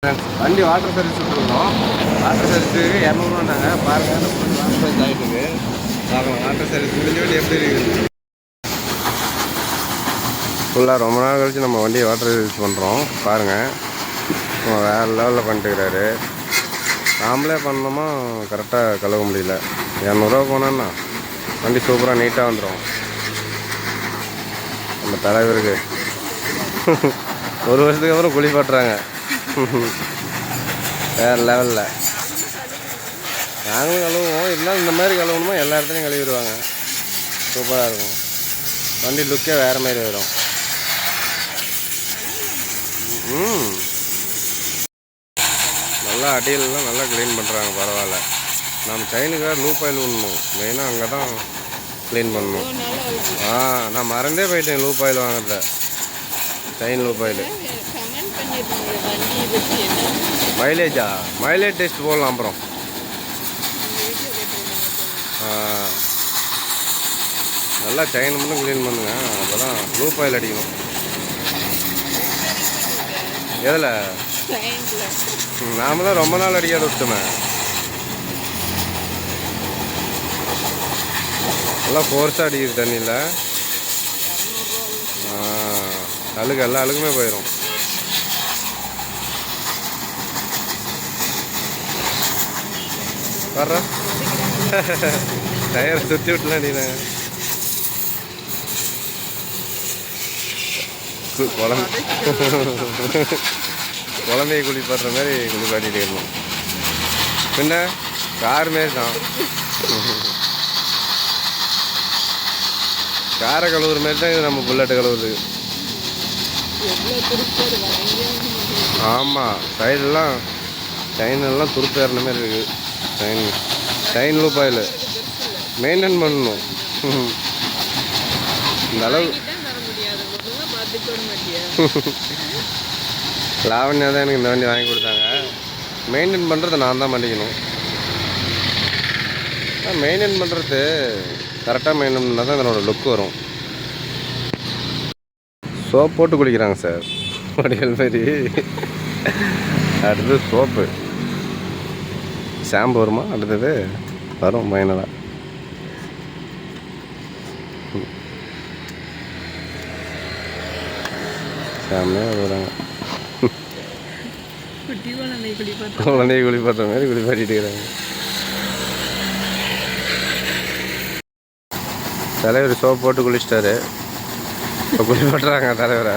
வண்டி water service விட்டுருந்தோம். Water சர்வீஸுக்கு 200ரூவாண்டாங்க. பாருங்கள் வாட்டர் சர்வீஸ் ஆகிட்டுருக்கு. பார்க்கலாம் வாட்டர் சர்வீஸ் முடிஞ்ச வண்டி எப்படி இருக்குது. ஃபுல்லாக ரொம்ப நாள் கழிச்சு நம்ம வண்டியை வாட்டர் சர்வீஸ் பண்ணுறோம். பாருங்கள் வேறு லெவலில் பண்ணிட்டுருக்கிறாரு. நாமளே பண்ணோமா கரெக்டாக கழுவ முடியல. 200ரூவா போனோன்னா வண்டி சூப்பராக நீட்டாக வந்துடும். நம்ம தலைவருக்கு ஒரு வருஷத்துக்கு அப்புறம் குளிப்பாட்டுறாங்க. வேறு லெவலில் நாங்களும் கழுவுவோம். இருந்தாலும் இந்த மாதிரி கழுவணுமோ எல்லா இடத்துலையும் கழுவிடுவாங்க. சூப்பராக இருக்கும். வண்டி லுக்கே வேறு மாதிரி வரும். நல்லா அடியிலலாம் நல்லா க்ளீன் பண்ணுறாங்க. பரவாயில்ல. நம்ம செயினுக்காக லூப் ஆயில் விடணும். மெயினாக அங்கே தான் க்ளீன் பண்ணணும். நான் மறந்தே போயிட்டேன் லூப் ஆயில் வாங்குறத. Chain loop oil mileage test போடலாம். அப்புறம் நல்லா செயின் மட்டும் க்ளீன் பண்ணுங்க. அப்போ தான் லூப் ஆயில் அடிக்கணும். எதில் நாம தான் ரொம்ப நாள் அடிக்காத விட்டுமே. நல்லா ஃபோர்ஸாக அடிக்குது தண்ணியில். அழுக்கு எல்லா அழுக்குமே போயிடும். வர்ற டயரை சுற்றி விட்டுலாம் நீ குழந்தைய குளிப்பாட்டுற மாதிரி குளிப்பாட்டிகிட்டே இருக்கணும். பின்ன கார் மாரி தான். காரை கழுவுற மாதிரி தான் இது நம்ம புல்லட்டு கழுவுறது. ஆமாம் சைடெல்லாம் செயினெல்லாம் துருப்பேறின மாதிரி இருக்குது. செயின் லூப் ஆயில் மெயின்டைன் பண்ணணும். இந்த அளவு லாவண்யா தான் எனக்கு இந்த வண்டி வாங்கி கொடுத்தாங்க. மெயின்டைன் பண்ணுறது நான் தான் பண்ணிக்கணும். மெயின்டைன் பண்ணுறது கரெக்டாக மெயின்டைன் பண்ணால் தான் இதனோட லுக் வரும். சோப் போட்டு குளிக்கிறாங்க சார் வடிகள் மாதிரி. அடுத்தது சோப்பு ஷாம்பு வருமா? அடுத்தது வரும் மைனலாக. ஷாம்பே வருவாங்க. குழந்தைய குளிப்பாட்டுற மாதிரி குளிப்பாட்டிட்டு இருக்கிறாங்க. தலைவர் சோப் போட்டு குளிச்சிட்டாரு. இப்போ குளிப்பாட்டுறாங்க தலைவரை.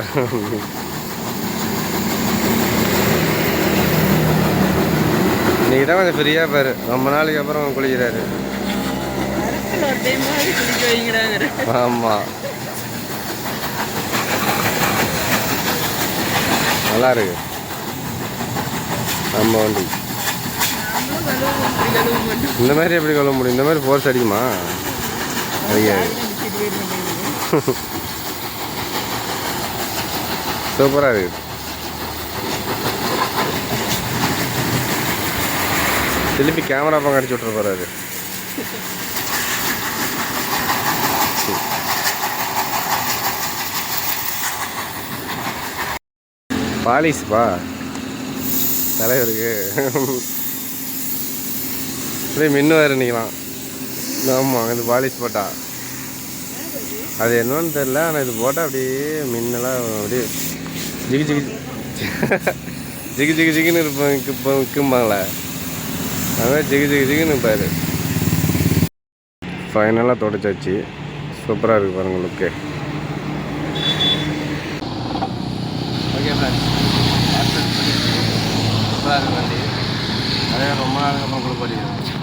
இன்றைக்கி தான் கொஞ்சம் ஃப்ரீயாக பாரு. ரொம்ப நாளைக்கு அப்புறம் குளிக்கிறாரு. ஆமாம் நல்லா இருக்கு நம்ம வண்டி. இந்த மாதிரி எப்படி கழுவ முடியும்? இந்த மாதிரி ஃபோர்ஸ் அடிக்குமா? அடிக்காது. சூப்பராக இருக்குது. திருப்பி கேமரா பக்கம் அடிச்சு விட்ற போகிறாரு. பாலிஷ்ப்பா தலைவருக்கு. அப்படியே மின்னு வேறு நிற்கலாம். ஆமாம் இது பாலிஷ் போட்டா அது என்னன்னு தெரில. ஆனால் இது போட்டால் அப்படியே மின்னெல்லாம் அப்படியே ஜிகு ஜிகு ஜிகு ஜிகு ஜிகுன்னு இருக்கும்பாங்களே அதுமாதிரி ஜிகு ஜிகு ஜிகுன்னு இருப்பார். ஃபைனலாக தொடச்சாச்சு. சூப்பராக இருக்குது பாருங்கள் லுக்கு. ஓகே ஃப்ரெண்ட்ஸ் சூப்பராக இருக்குது வண்டி. அதே ரொம்ப நாளுக்கு அப்புறம் குளிப்பாட்டிக்கிறேன்.